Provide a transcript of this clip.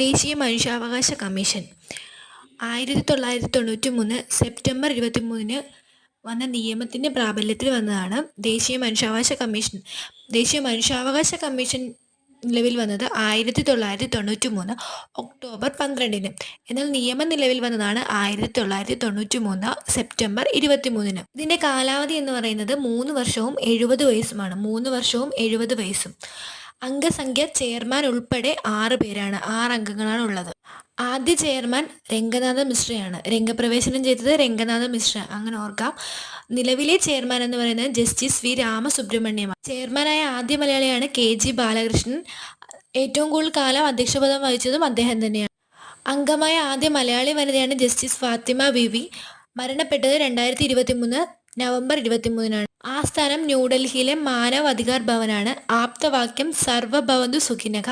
ദേശീയ മനുഷ്യാവകാശ commission 1993 September 23 വന്ന നിയമത്തിൻ്റെ പ്രാബല്യത്തിൽ വന്നതാണ് ദേശീയ മനുഷ്യാവകാശ കമ്മീഷൻ. ദേശീയ മനുഷ്യാവകാശ കമ്മീഷൻ നിലവിൽ വന്നത് 1993 ഒക്ടോബർ 12. എന്നാൽ നിയമം നിലവിൽ വന്നതാണ് 1993 സെപ്റ്റംബർ 23. ഇതിൻ്റെ കാലാവധി എന്ന് പറയുന്നത് 3 വർഷവും 70 വയസ്സുമാണ്. 3 വർഷവും 70 വയസ്സും. അംഗസംഖ്യ ചെയർമാൻ ഉൾപ്പെടെ 6 പേരാണ്. 6 അംഗങ്ങളാണ് ഉള്ളത്. ആദ്യ ചെയർമാൻ രംഗനാഥ മിശ്രയാണ്. രംഗപ്രവേശനം ചെയ്തത് രംഗനാഥ മിശ്ര, അങ്ങനെ ഓർക്കാം. നിലവിലെ ചെയർമാൻ എന്ന് പറയുന്നത് ജസ്റ്റിസ് വി രാമസുബ്രഹ്മണ്യമാണ്. ചെയർമാനായ ആദ്യ മലയാളിയാണ് KG ബാലകൃഷ്ണൻ. ഏറ്റവും കൂടുതൽ കാലം അധ്യക്ഷപദം വഹിച്ചതും അദ്ദേഹം തന്നെയാണ്. അംഗമായ ആദ്യ മലയാളി വനിതയാണ് ജസ്റ്റിസ് ഫാത്തിമ ബീവി. മരണപ്പെട്ടത് 2023 നവംബർ 23. ആസ്ഥാനം ന്യൂഡൽഹിയിലെ മാനവ് അധികാർ ഭവനാണ്. ആപ്തവാക്യം സർവഭവന്തു സുഖിനഃ.